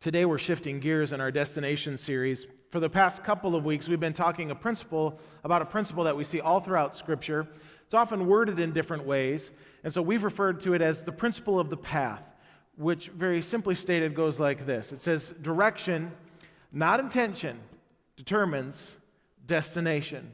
Today we're shifting gears in our Destination series. For the past couple of weeks, we've been talking about a principle that we see all throughout Scripture. It's often worded in different ways, and so we've referred to it as the principle of the path, which very simply stated goes like this. It says, direction, not intention, determines destination.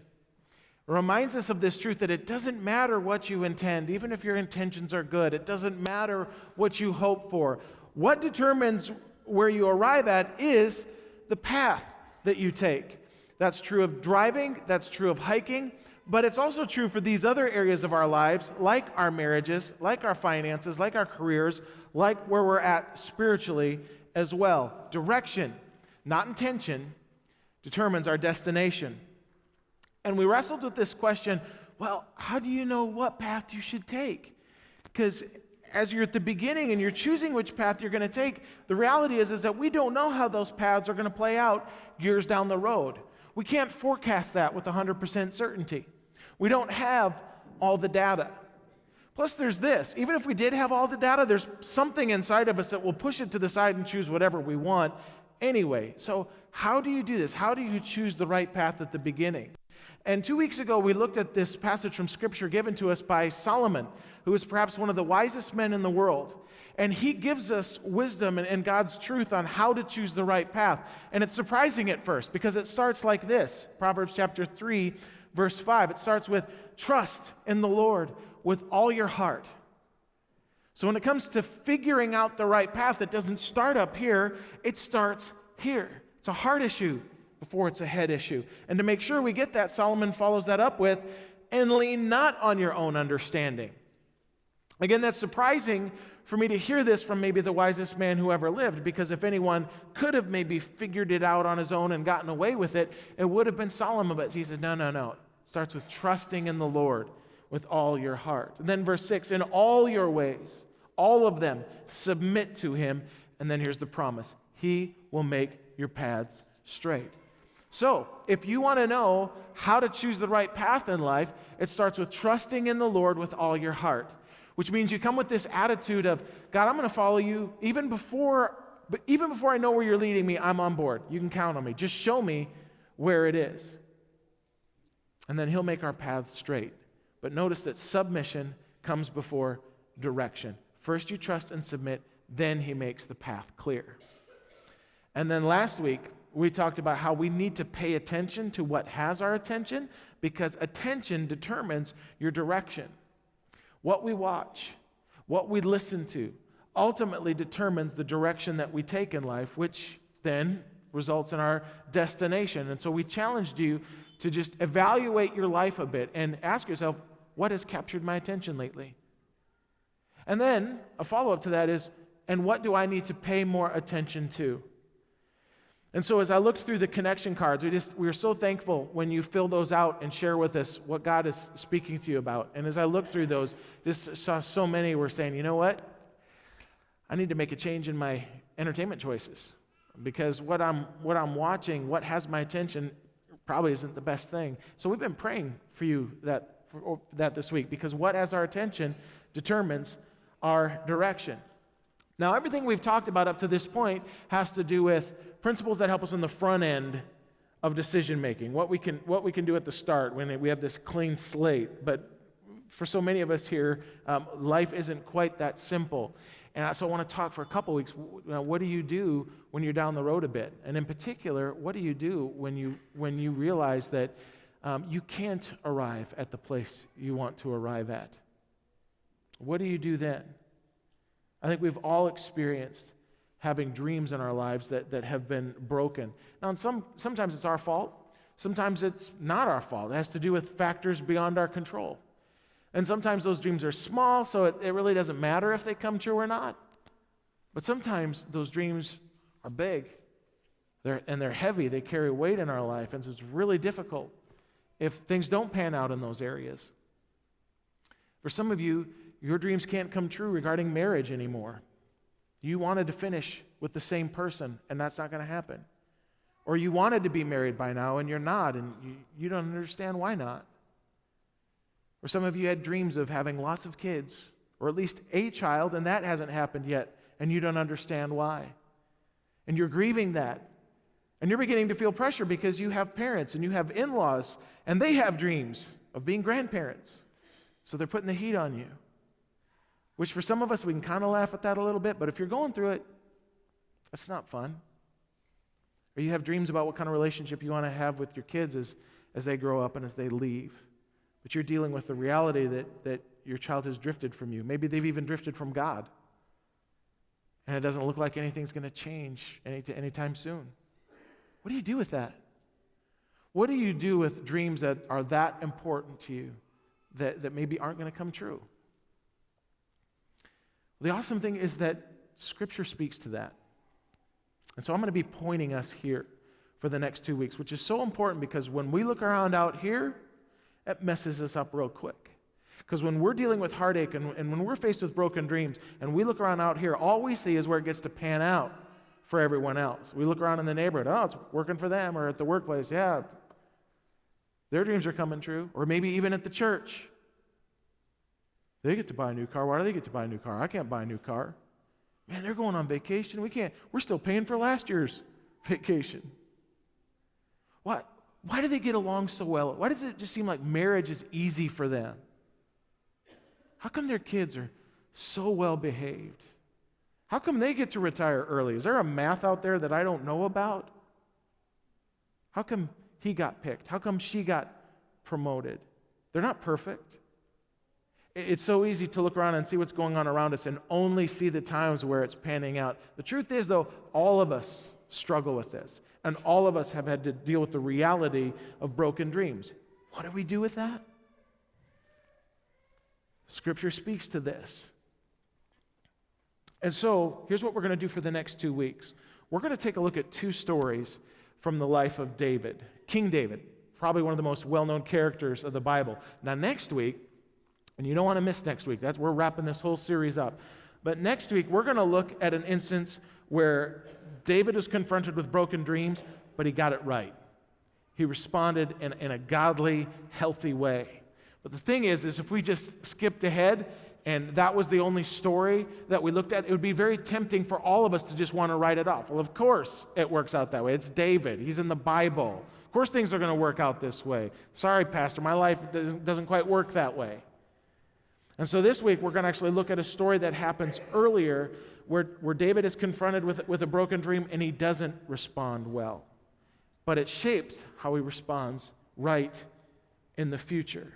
It reminds us of this truth that it doesn't matter what you intend, even if your intentions are good. It doesn't matter what you hope for. What determines where you arrive at is the path that you take. That's true of driving, that's true of hiking, but it's also true for these other areas of our lives, like our marriages, like our finances, like our careers, like where we're at spiritually as well. Direction, not intention, determines our destination. And we wrestled with this question, well, how do you know what path you should take? Because as you're at the beginning and you're choosing which path you're going to take, the reality is that we don't know how those paths are going to play out years down the road. We can't forecast that with 100% certainty. We don't have all the data. Plus there's this, even if we did have all the data, there's something inside of us that will push it to the side and choose whatever we want anyway. So how do you do this? How do you choose the right path at the beginning? And 2 weeks ago, we looked at this passage from Scripture given to us by Solomon, who is perhaps one of the wisest men in the world. And he gives us wisdom and God's truth on how to choose the right path. And it's surprising at first, because it starts like this. Proverbs chapter 3, verse 5. It starts with, trust in the Lord with all your heart. So when it comes to figuring out the right path, it doesn't start up here, it starts here. It's a heart issue before it's a head issue. And to make sure we get that, Solomon follows that up with, and lean not on your own understanding. Again, that's surprising for me to hear this from maybe the wisest man who ever lived, because if anyone could have maybe figured it out on his own and gotten away with it, it would have been Solomon. But he said, no. It starts with trusting in the Lord with all your heart. And then verse 6, in all your ways, all of them, submit to him. And then here's the promise. He will make your paths straight. So, if you want to know how to choose the right path in life, it starts with trusting in the Lord with all your heart, which means you come with this attitude of, God, I'm going to follow you even before I know where you're leading me, I'm on board. You can count on me. Just show me where it is. And then he'll make our paths straight. But notice that submission comes before direction. First you trust and submit, then he makes the path clear. And then last week, we talked about how we need to pay attention to what has our attention, because attention determines your direction. What we watch, what we listen to, ultimately determines the direction that we take in life, which then results in our destination. And so we challenged you to just evaluate your life a bit and ask yourself, what has captured my attention lately? And then a follow-up to that is, and what do I need to pay more attention to? And so as I looked through the connection cards, we were so thankful when you fill those out and share with us what God is speaking to you about. And as I looked through those, just saw so many were saying, you know what? I need to make a change in my entertainment choices, because what I'm watching, what has my attention, probably isn't the best thing. So we've been praying for you that this week, because what has our attention determines our direction. Now, everything we've talked about up to this point has to do with principles that help us on the front end of decision making, what we can do at the start when we have this clean slate. But for so many of us here, life isn't quite that simple. And so I want to talk for a couple weeks. What do you do when you're down the road a bit? And in particular, what do you do when you realize that you can't arrive at the place you want to arrive at? What do you do then? I think we've all experienced having dreams in our lives that have been broken. Now, sometimes it's our fault. Sometimes it's not our fault. It has to do with factors beyond our control. And sometimes those dreams are small, so it really doesn't matter if they come true or not. But sometimes those dreams are big. They're heavy. They carry weight in our life, and so it's really difficult if things don't pan out in those areas. For some of you, your dreams can't come true regarding marriage anymore. You wanted to finish with the same person, and that's not going to happen. Or you wanted to be married by now, and you're not, and you don't understand why not. Or some of you had dreams of having lots of kids, or at least a child, and that hasn't happened yet, and you don't understand why. And you're grieving that. And you're beginning to feel pressure because you have parents and you have in-laws, and they have dreams of being grandparents. So they're putting the heat on you. Which for some of us, we can kind of laugh at that a little bit, but if you're going through it, that's not fun. Or you have dreams about what kind of relationship you want to have with your kids as they grow up and as they leave. But you're dealing with the reality that your child has drifted from you. Maybe they've even drifted from God. And it doesn't look like anything's going to change anytime soon. What do you do with that? What do you do with dreams that are that important to you that maybe aren't going to come true? The awesome thing is that Scripture speaks to that. And so I'm going to be pointing us here for the next 2 weeks, which is so important because when we look around out here, it messes us up real quick. Because when we're dealing with heartache and when we're faced with broken dreams and we look around out here, all we see is where it gets to pan out for everyone else. We look around in the neighborhood, oh, it's working for them, or at the workplace, yeah, their dreams are coming true, or maybe even at the church. They get to buy a new car. Why do they get to buy a new car? I can't buy a new car. Man, they're going on vacation. We're still paying for last year's vacation. What? Why do they get along so well? Why does it just seem like marriage is easy for them? How come their kids are so well behaved? How come they get to retire early? Is there a math out there that I don't know about? How come he got picked? How come she got promoted? They're not perfect. It's so easy to look around and see what's going on around us and only see the times where it's panning out. The truth is, though, all of us struggle with this. And all of us have had to deal with the reality of broken dreams. What do we do with that? Scripture speaks to this. And so, here's what we're going to do for the next 2 weeks. We're going to take a look at 2 stories from the life of David. King David, probably one of the most well-known characters of the Bible. Now, next week, and you don't want to miss next week. We're wrapping this whole series up. But next week, we're going to look at an instance where David was confronted with broken dreams, but he got it right. He responded in a godly, healthy way. But the thing is if we just skipped ahead and that was the only story that we looked at, it would be very tempting for all of us to just want to write it off. Well, of course it works out that way. It's David. He's in the Bible. Of course things are going to work out this way. Sorry, Pastor, my life doesn't quite work that way. And so this week, we're going to actually look at a story that happens earlier where David is confronted with a broken dream and he doesn't respond well. But it shapes how he responds right in the future.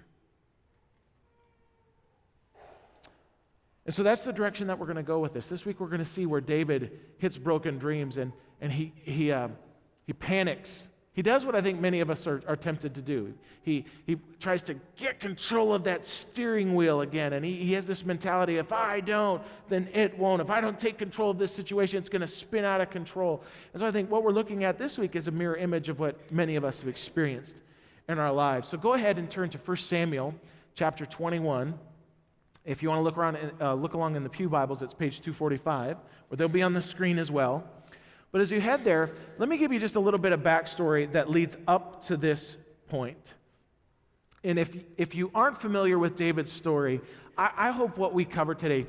And so that's the direction that we're going to go with this. This week, we're going to see where David hits broken dreams and he panics. He does what I think many of us are tempted to do. He tries to get control of that steering wheel again, and he has this mentality, if I don't, then it won't. If I don't take control of this situation, it's going to spin out of control. And so I think what we're looking at this week is a mirror image of what many of us have experienced in our lives. So go ahead and turn to 1 Samuel chapter 21. If you want to look along in the Pew Bibles, it's page 245, or they'll be on the screen as well. But as you head there, let me give you just a little bit of backstory that leads up to this point. And if you aren't familiar with David's story, I hope what we cover today,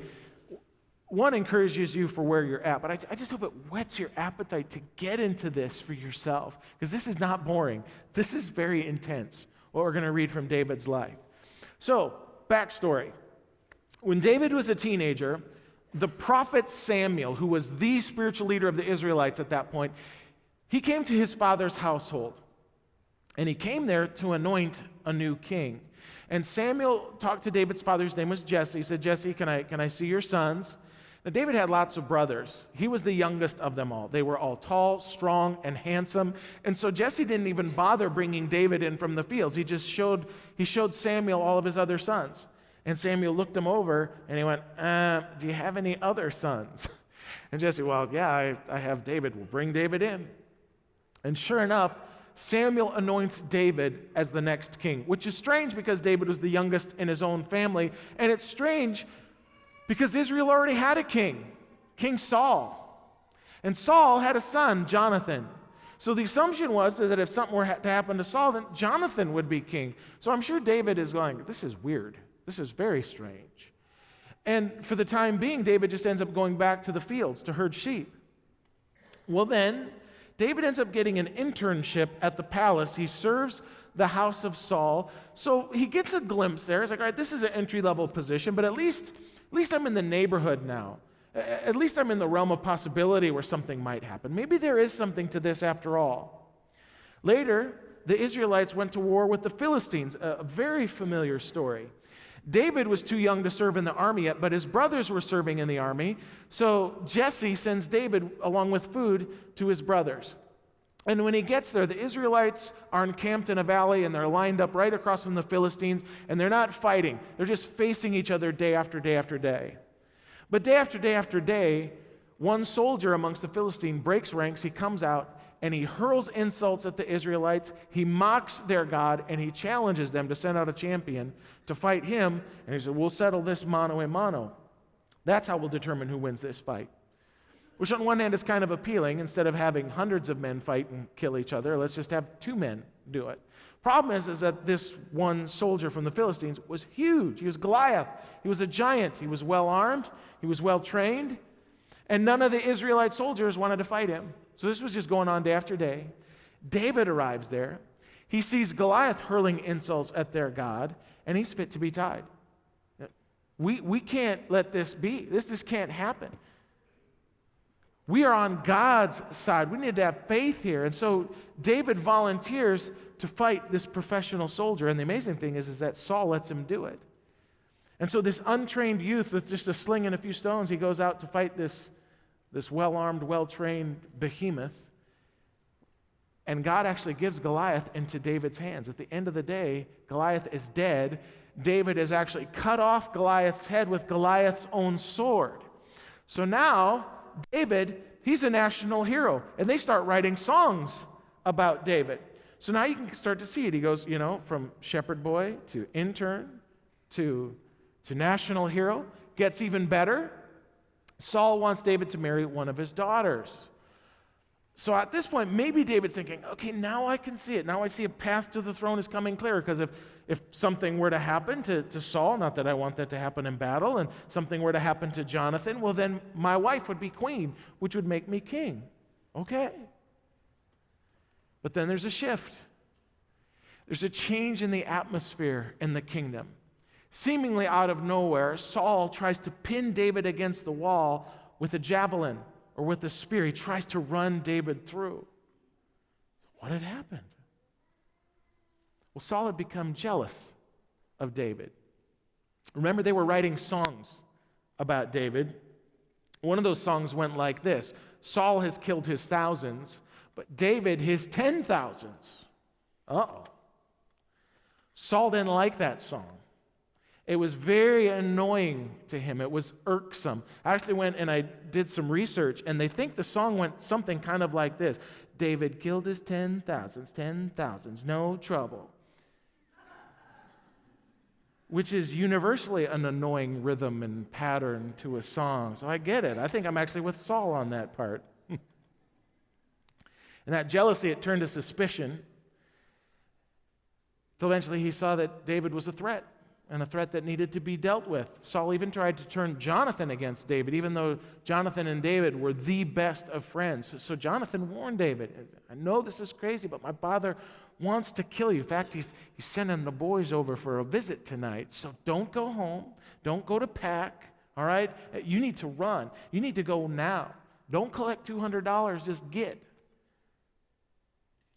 one, encourages you for where you're at, but I just hope it whets your appetite to get into this for yourself, because this is not boring. This is very intense, what we're going to read from David's life. So, backstory. When David was a teenager, the prophet Samuel, who was the spiritual leader of the Israelites at that point, he came to his father's household. And he came there to anoint a new king. And Samuel talked to David's father, his name was Jesse. He said, Jesse, can I see your sons? Now, David had lots of brothers. He was the youngest of them all. They were all tall, strong, and handsome. And so Jesse didn't even bother bringing David in from the fields. He showed Samuel all of his other sons. And Samuel looked him over, and he went, do you have any other sons? And Jesse, well, yeah, I have David. We'll bring David in. And sure enough, Samuel anoints David as the next king, which is strange because David was the youngest in his own family. And it's strange because Israel already had a king, King Saul. And Saul had a son, Jonathan. So the assumption was that if something were to happen to Saul, then Jonathan would be king. So I'm sure David is going, this is weird. This is very strange. And for the time being, David just ends up going back to the fields to herd sheep. Well, then, David ends up getting an internship at the palace. He serves the house of Saul. So he gets a glimpse there. He's like, all right, this is an entry-level position, but at least I'm in the neighborhood now. At least I'm in the realm of possibility where something might happen. Maybe there is something to this after all. Later, the Israelites went to war with the Philistines, a very familiar story. David was too young to serve in the army yet, but his brothers were serving in the army. So Jesse sends David along with food to his brothers. And when he gets there, the Israelites are encamped in a valley, and they're lined up right across from the Philistines, and they're not fighting. They're just facing each other day after day after day. But day after day after day, one soldier amongst the Philistines breaks ranks. He comes out, and he hurls insults at the Israelites. He mocks their God, and he challenges them to send out a champion to fight him. And he said, we'll settle this mano a mano. That's how we'll determine who wins this fight. Which on one hand is kind of appealing. Instead of having hundreds of men fight and kill each other, let's just have 2 men do it. Problem is that this one soldier from the Philistines was huge. He was Goliath. He was a giant. He was well armed. He was well trained. And none of the Israelite soldiers wanted to fight him. So this was just going on day after day. David arrives there. He sees Goliath hurling insults at their God, and he's fit to be tied. We can't let this be. This can't happen. We are on God's side. We need to have faith here. And so David volunteers to fight this professional soldier. And the amazing thing is that Saul lets him do it. And so this untrained youth with just a sling and a few stones, he goes out to fight this well-armed, well-trained behemoth. And God actually gives Goliath into David's hands. At the end of the day, Goliath is dead. David has actually cut off Goliath's head with Goliath's own sword. So now, David, he's a national hero. And they start writing songs about David. So now you can start to see it. He goes, from shepherd boy to intern to national hero. Gets even better. Saul wants David to marry one of his daughters. So at this point, maybe David's thinking, okay, now I can see it. Now I see a path to the throne is coming clearer, because if something were to happen to Saul, not that I want that to happen in battle, and something were to happen to Jonathan, well, then my wife would be queen, which would make me king. Okay. But then there's a shift. There's a change in the atmosphere in the kingdom. Seemingly out of nowhere, Saul tries to pin David against the wall with a javelin or with a spear. He tries to run David through. What had happened? Well, Saul had become jealous of David. Remember, they were writing songs about David. One of those songs went like this: Saul has killed his thousands, but David his 10,000s. Uh-oh. Saul didn't like that song. It was very annoying to him. It was irksome. I actually went and I did some research, and they think the song went something kind of like this: David killed his 10,000s, no trouble. Which is universally an annoying rhythm and pattern to a song. So I get it. I think I'm actually with Saul on that part. And that jealousy, it turned to suspicion. Till eventually he saw that David was a threat, and a threat that needed to be dealt with. Saul even tried to turn Jonathan against David, even though Jonathan and David were the best of friends. So Jonathan warned David, I know this is crazy, but my father wants to kill you. In fact, he's sending the boys over for a visit tonight. So don't go home. Don't go to pack, all right? You need to run. You need to go now. Don't collect $200, just get.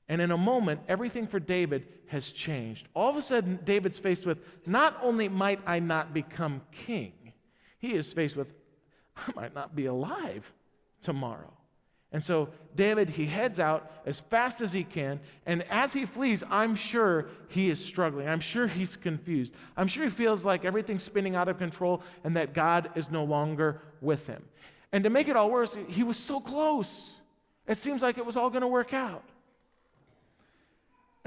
And in a moment, everything for David has changed. All of a sudden, David's faced with, not only might I not become king, he is faced with, I might not be alive tomorrow. And so David, he heads out as fast as he can, and as he flees, I'm sure he is struggling. I'm sure he's confused. I'm sure he feels like everything's spinning out of control and that God is no longer with him. And to make it all worse, he was so close. It seems like it was all going to work out.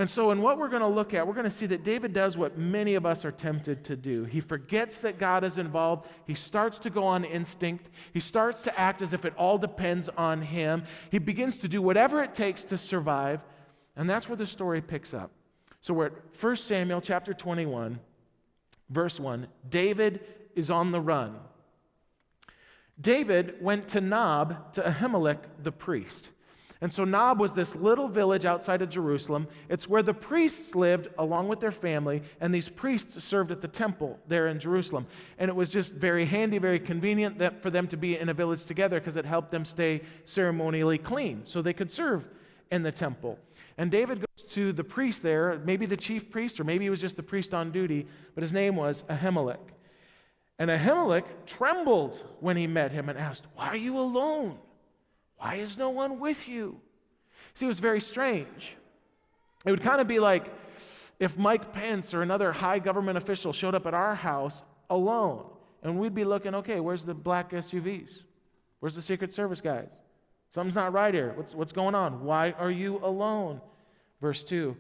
And so in what we're going to look at, we're going to see that David does what many of us are tempted to do. He forgets that God is involved. He starts to go on instinct. He starts to act as if it all depends on him. He begins to do whatever it takes to survive. And that's where the story picks up. So we're at 1 Samuel chapter 21, verse 1. David is on the run. David went to Nob, to Ahimelech the priest. And so Nob was this little village outside of Jerusalem. It's where the priests lived along with their family, and these priests served at the temple there in Jerusalem. And it was just very handy, very convenient for them to be in a village together because it helped them stay ceremonially clean so they could serve in the temple. And David goes to the priest there, maybe the chief priest, or maybe he was just the priest on duty, but his name was Ahimelech. And Ahimelech trembled when he met him and asked, "Why are you alone? Why is no one with you?" See, it was very strange. It would kind of be like if Mike Pence or another high government official showed up at our house alone, and we'd be looking, okay, where's the black SUVs? Where's the Secret Service guys? Something's not right here. What's going on? Why are you alone? Verse 2.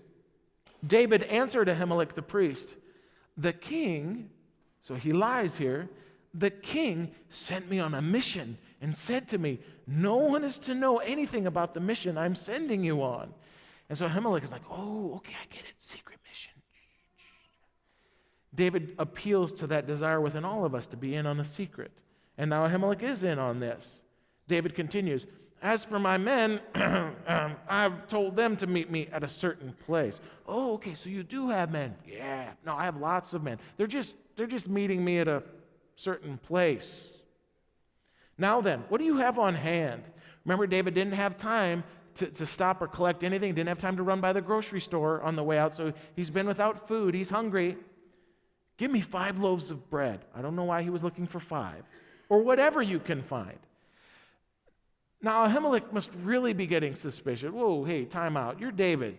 David answered Ahimelech the priest, "The king," so he lies here, "the king sent me on a mission and said to me, 'No one is to know anything about the mission I'm sending you on.'" And so Ahimelech is like, "Oh, okay, I get it. Secret mission." David appeals to that desire within all of us to be in on a secret. And now Ahimelech is in on this. David continues, "As for my men, I've told them to meet me at a certain place." "Oh, okay, so you do have men." "Yeah, no, I have lots of men. They're just meeting me at a certain place." Now then, what do you have on hand? Remember, David didn't have time to stop or collect anything. Didn't have time to run by the grocery store on the way out, so he's been without food. He's hungry. "Give me 5 loaves of bread." I don't know why he was looking for 5. Or whatever you can find. Now, Ahimelech must really be getting suspicious. Whoa, hey, time out. You're David.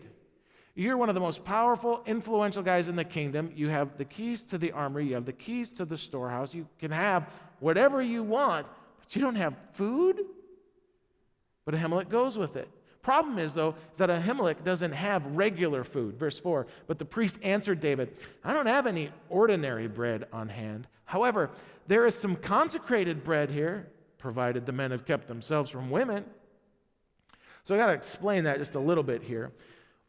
You're one of the most powerful, influential guys in the kingdom. You have the keys to the armory. You have the keys to the storehouse. You can have whatever you want, but you don't have food? But Ahimelech goes with it. Problem is, though, that Ahimelech doesn't have regular food. Verse 4, "But the priest answered David, 'I don't have any ordinary bread on hand. However, there is some consecrated bread here, provided the men have kept themselves from women.'" So I got to explain that just a little bit here.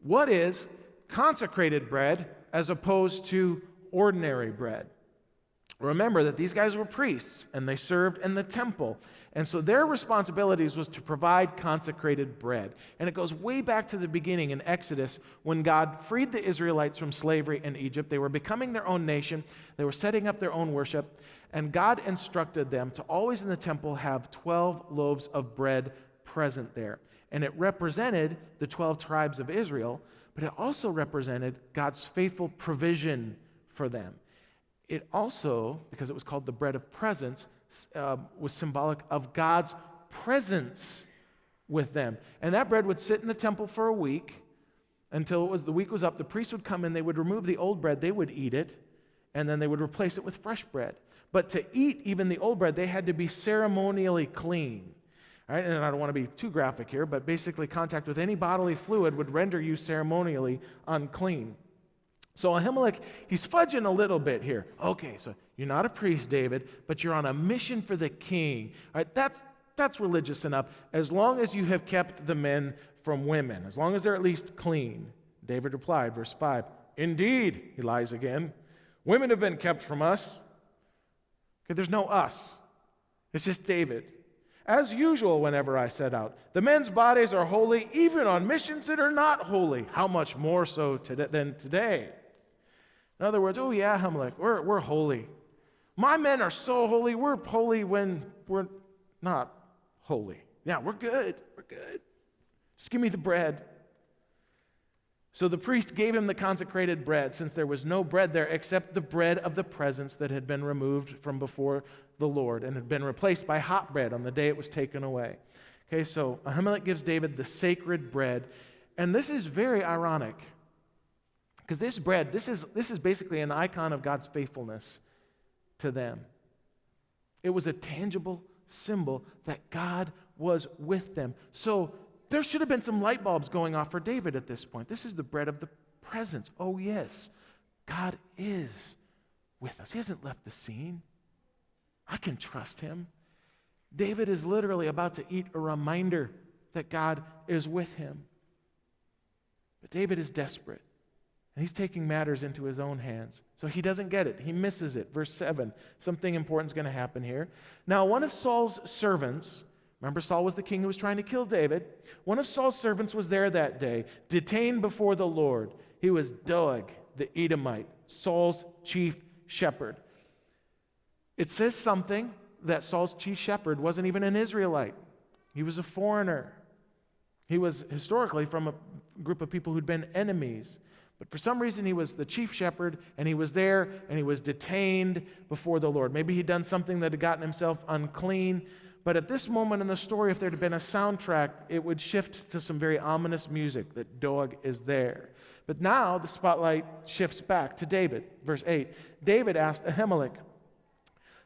What is consecrated bread as opposed to ordinary bread? Remember that these guys were priests and they served in the temple. And so their responsibilities was to provide consecrated bread. And it goes way back to the beginning in Exodus when God freed the Israelites from slavery in Egypt. They were becoming their own nation. They were setting up their own worship. And God instructed them to always in the temple have 12 loaves of bread present there. And it represented the 12 tribes of Israel, but it also represented God's faithful provision for them. It also, because it was called the bread of presence, was symbolic of God's presence with them. And that bread would sit in the temple for a week until the week was up. The priest would come in, they would remove the old bread, they would eat it, and then they would replace it with fresh bread. But to eat even the old bread, they had to be ceremonially clean. All right? And I don't want to be too graphic here, but basically contact with any bodily fluid would render you ceremonially unclean. So Ahimelech, he's fudging a little bit here. Okay, so you're not a priest, David, but you're on a mission for the king. All right, that's religious enough, as long as you have kept the men from women, as long as they're at least clean. David replied, verse 5, "Indeed," he lies again, "women have been kept from us." Okay, there's no us. It's just David. "As usual whenever I set out. The men's bodies are holy, even on missions that are not holy. How much more so than today?" In other words, oh yeah, Ahimelech, we're holy. My men are so holy, we're holy when we're not holy. Yeah, we're good. We're good. Just give me the bread. So the priest gave him the consecrated bread, since there was no bread there except the bread of the presence that had been removed from before the Lord and had been replaced by hot bread on the day it was taken away. Okay, so Ahimelech gives David the sacred bread, and this is very ironic, because this bread, this is basically an icon of God's faithfulness to them. It was a tangible symbol that God was with them. So there should have been some light bulbs going off for David at this point. This is the bread of the presence. Oh yes, God is with us. He hasn't left the scene. I can trust him. David is literally about to eat a reminder that God is with him. But David is desperate, and he's taking matters into his own hands. So he doesn't get it. He misses it. Verse 7, something important is going to happen here. Now, one of Saul's servants Remember, Saul was the king who was trying to kill David. One of Saul's servants was there that day, detained before the Lord. He was Doeg, the Edomite, Saul's chief shepherd. It says something that Saul's chief shepherd wasn't even an Israelite. He was a foreigner. He was historically from a group of people who'd been enemies. But for some reason, he was the chief shepherd, and he was there, and he was detained before the Lord. Maybe he'd done something that had gotten himself unclean. But at this moment in the story, if there had been a soundtrack, it would shift to some very ominous music that Doeg is there. But now the spotlight shifts back to David. Verse 8, David asked Ahimelech,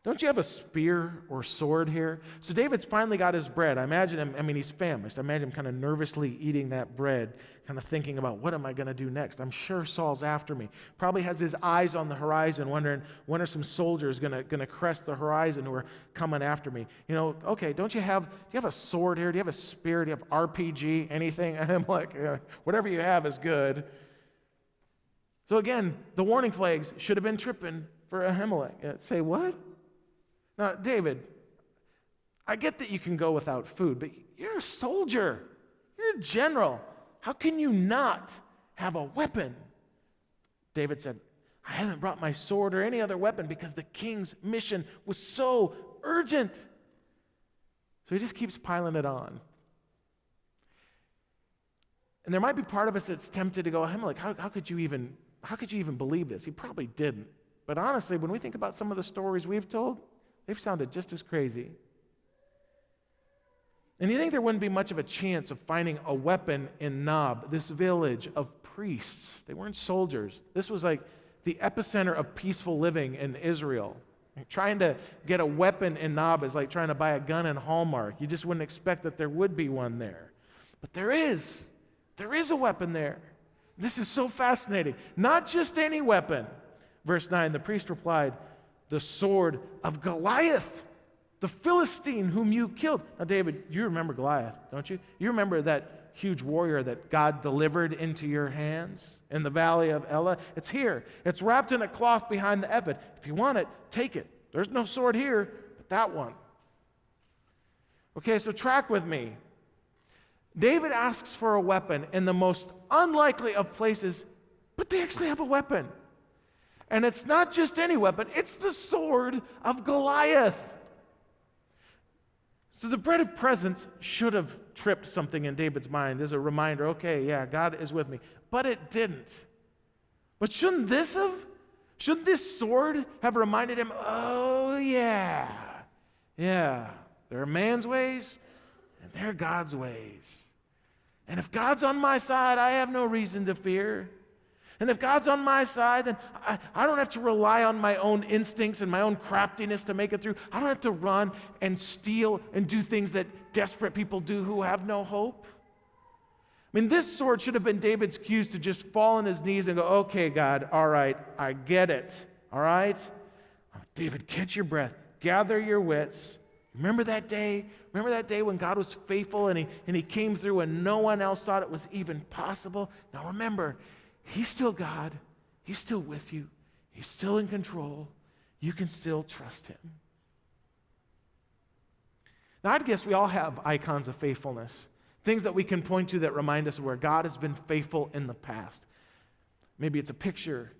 "Don't you have a spear or sword here?" So David's finally got his bread. I imagine him, he's famished. I imagine him kind of nervously eating that bread, kind of thinking about, what am I going to do next? I'm sure Saul's after me. Probably has his eyes on the horizon, wondering, when are some soldiers going to crest the horizon who are coming after me? Okay, do you have a sword here? Do you have a spear? Do you have RPG? Anything? Ahimelech, whatever you have is good. So again, the warning flags should have been tripping for Ahimelech. Say, what? Now, David, I get that you can go without food, but you're a soldier. You're a general. How can you not have a weapon? David said, I haven't brought my sword or any other weapon because the king's mission was so urgent. So he just keeps piling it on. And there might be part of us that's tempted to go, Ahimelech, how could you even believe this? He probably didn't. But honestly, when we think about some of the stories we've told, they've sounded just as crazy. And you think there wouldn't be much of a chance of finding a weapon in Nob, this village of priests. They weren't soldiers. This was like the epicenter of peaceful living in Israel. Trying to get a weapon in Nob is like trying to buy a gun in Hallmark. You just wouldn't expect that there would be one there. But there is. There is a weapon there. This is so fascinating. Not just any weapon. Verse 9, the priest replied, the sword of Goliath, the Philistine whom you killed. Now, David, you remember Goliath, don't you? You remember that huge warrior that God delivered into your hands in the valley of Elah? It's here. It's wrapped in a cloth behind the ephod. If you want it, take it. There's no sword here, but that one. Okay, so track with me. David asks for a weapon in the most unlikely of places, but they actually have a weapon. And it's not just any weapon, it's the sword of Goliath. So the bread of presence should have tripped something in David's mind as a reminder, okay, yeah, God is with me. But it didn't. But shouldn't this sword have reminded him, oh yeah, there are man's ways and there are God's ways. And if God's on my side, I have no reason to fear. And if God's on my side, then I don't have to rely on my own instincts and my own craftiness to make it through. I don't have to run and steal and do things that desperate people do who have no hope. This sword should have been David's cues to just fall on his knees and go, okay, God, all right, I get it, all right? David, catch your breath, gather your wits. Remember that day? Remember that day when God was faithful and he came through and no one else thought it was even possible? Now remember, He's still God. He's still with you. He's still in control. You can still trust him. Now, I'd guess we all have icons of faithfulness, things that we can point to that remind us of where God has been faithful in the past. Maybe it's a picture.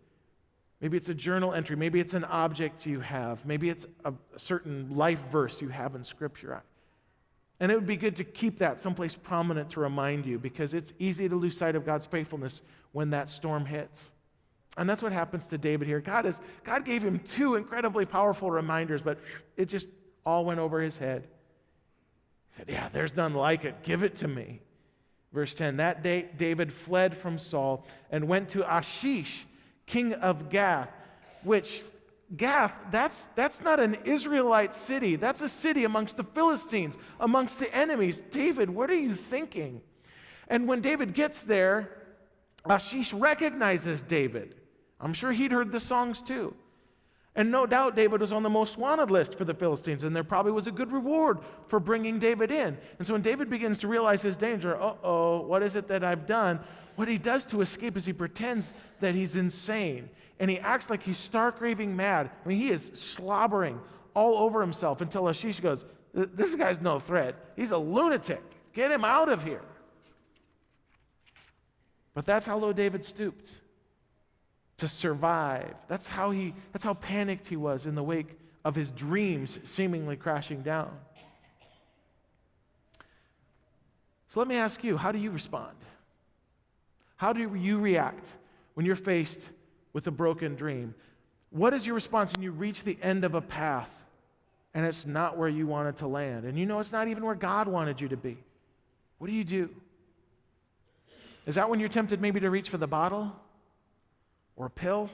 Maybe it's a journal entry. Maybe it's an object you have. Maybe it's a certain life verse you have in Scripture. And it would be good to keep that someplace prominent to remind you, because it's easy to lose sight of God's faithfulness when that storm hits. And that's what happens to David here. God gave him two incredibly powerful reminders, but it just all went over his head. He said, yeah, there's none like it. Give it to me. Verse 10, that day David fled from Saul and went to Achish, king of Gath, which Gath, that's not an Israelite city. That's a city amongst the Philistines, amongst the enemies. David, what are you thinking? And when David gets there, Achish recognizes David. I'm sure he'd heard the songs too. And no doubt David was on the most wanted list for the Philistines, and there probably was a good reward for bringing David in. And so when David begins to realize his danger, what is it that I've done? What he does to escape is he pretends that he's insane. And he acts like he's stark raving mad. He is slobbering all over himself until Achish goes, This guy's no threat. He's a lunatic. Get him out of here. But that's how low David stooped to survive. That's how panicked he was in the wake of his dreams seemingly crashing down. So let me ask you, how do you respond? How do you react when you're faced with a broken dream? What is your response when you reach the end of a path and it's not where you wanted to land? And you know it's not even where God wanted you to be. What do? Is that when you're tempted maybe to reach for the bottle or a pill?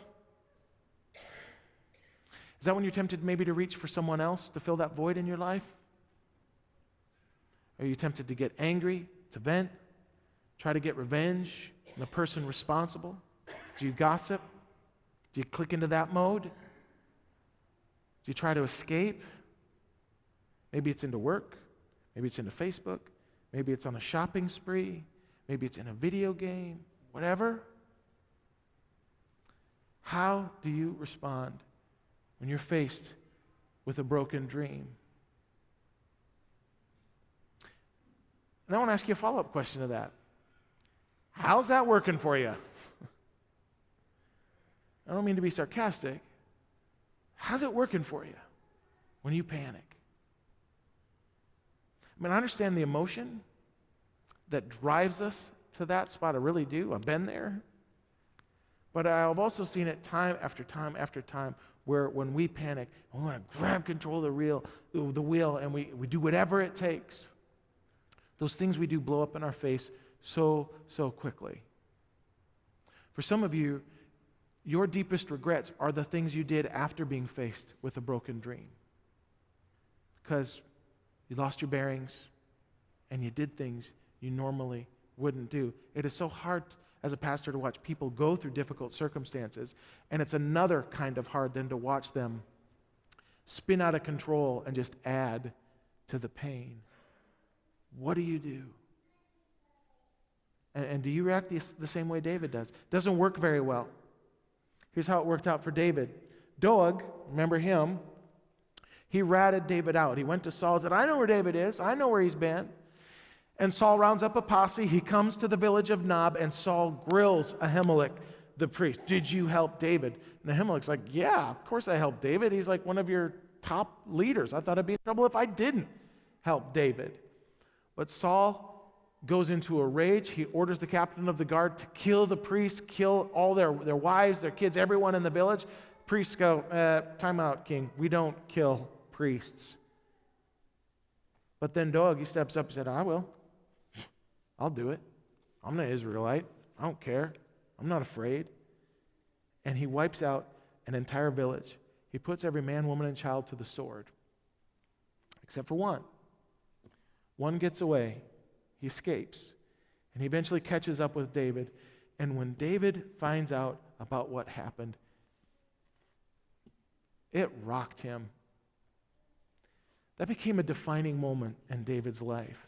Is that when you're tempted maybe to reach for someone else to fill that void in your life? Are you tempted to get angry, to vent, try to get revenge on the person responsible? Do you gossip? Do you click into that mode? Do you try to escape? Maybe it's into work. Maybe it's into Facebook. Maybe it's on a shopping spree. Maybe it's in a video game. Whatever. How do you respond when you're faced with a broken dream? And I want to ask you a follow-up question to that. How's that working for you? I don't mean to be sarcastic. How's it working for you when you panic? I mean, I understand the emotion that drives us to that spot. I really do. I've been there. But I've also seen it time after time after time where when we panic, we want to grab control of the wheel, and we do whatever it takes. Those things we do blow up in our face so quickly. For some of you, your deepest regrets are the things you did after being faced with a broken dream. Because you lost your bearings and you did things you normally wouldn't do. It is so hard as a pastor to watch people go through difficult circumstances, and it's another kind of hard than to watch them spin out of control and just add to the pain. What do you do? And do you react the same way David does? Doesn't work very well. Here's how it worked out for David. Doeg, remember him, he ratted David out. He went to Saul and said, I know where David is. I know where he's been. And Saul rounds up a posse. He comes to the village of Nob, and Saul grills Ahimelech, the priest. Did you help David? And Ahimelech's like, yeah, of course I helped David. He's like one of your top leaders. I thought I'd be in trouble if I didn't help David. But Saul goes into a rage. He orders the captain of the guard to kill the priests, kill all their wives, their kids, everyone in the village. Priests go, time out, king. We don't kill priests. But then Doeg, he steps up and said, I will. I'll do it. I'm an Israelite. I don't care. I'm not afraid. And he wipes out an entire village. He puts every man, woman, and child to the sword. Except for one. One gets away. He escapes. And he eventually catches up with David. And when David finds out about what happened, it rocked him. That became a defining moment in David's life.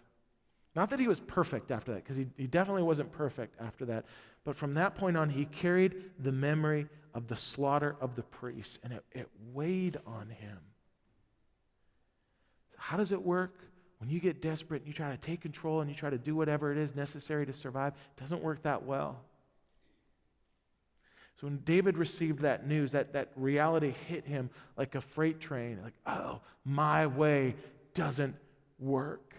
Not that he was perfect after that, because he definitely wasn't perfect after that. But from that point on, he carried the memory of the slaughter of the priests, and it weighed on him. So how does it work? When you get desperate and you try to take control and you try to do whatever it is necessary to survive, it doesn't work that well. So when David received that news, that reality hit him like a freight train, like, oh, my way doesn't work.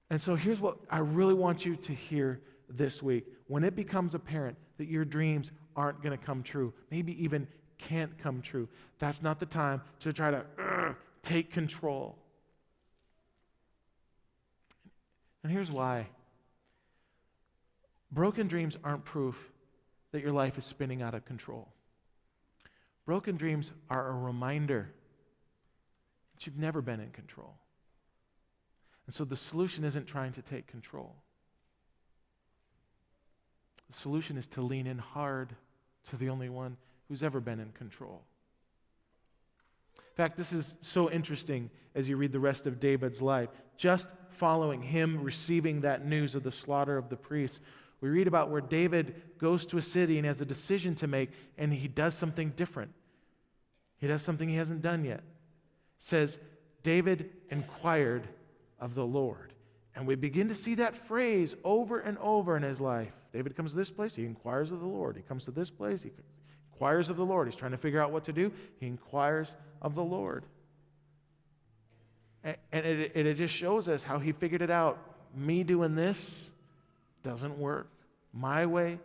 And so here's what I really want you to hear this week. When it becomes apparent that your dreams aren't going to come true, maybe even can't come true, that's not the time to try to take control. And here's why. Broken dreams aren't proof that your life is spinning out of control. Broken dreams are a reminder that you've never been in control. And so the solution isn't trying to take control. The solution is to lean in hard to the only one who's ever been in control. In fact, this is so interesting as you read the rest of David's life. Just following him receiving that news of the slaughter of the priests, we read about where David goes to a city and has a decision to make, and he does something different. He does something he hasn't done yet. It says, David inquired of the Lord. And we begin to see that phrase over and over in his life. David comes to this place, he inquires of the Lord. He comes to this place, he inquires of the Lord. He's trying to figure out what to do. He inquires of the Lord. And it just shows us how he figured it out. Me doing this doesn't work. My way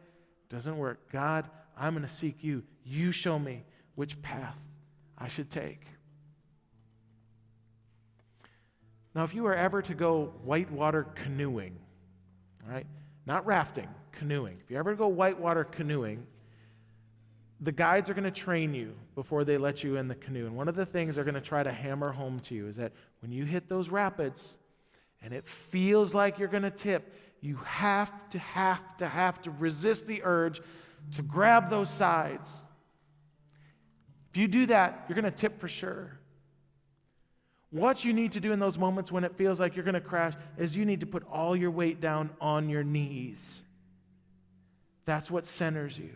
doesn't work. God, I'm going to seek you. You show me which path I should take. Now, if you are ever to go whitewater canoeing, all right, not rafting, canoeing. If you ever go whitewater canoeing, the guides are going to train you before they let you in the canoe. And one of the things they're going to try to hammer home to you is that when you hit those rapids and it feels like you're going to tip, you have to resist the urge to grab those sides. If you do that, you're going to tip for sure. What you need to do in those moments when it feels like you're going to crash is you need to put all your weight down on your knees. That's what centers you.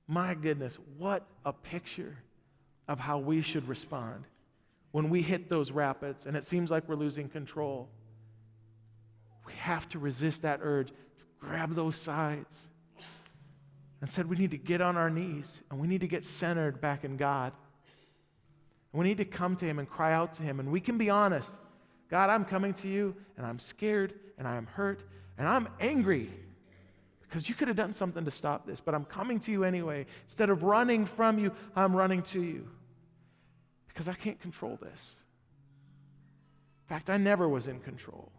My goodness, what a picture of how we should respond when we hit those rapids and it seems like we're losing control. We have to resist that urge to grab those sides. Instead, we need to get on our knees and we need to get centered back in God. And we need to come to Him and cry out to Him. And we can be honest. God, I'm coming to you and I'm scared and I'm hurt and I'm angry because you could have done something to stop this, but I'm coming to you anyway. Instead of running from you, I'm running to you because I can't control this. In fact, I never was in control.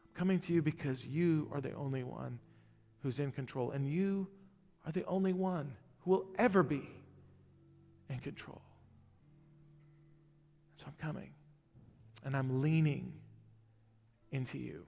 I'm coming to you because you are the only one who's in control, and you are the only one who will ever be in control. So I'm coming, and I'm leaning into you.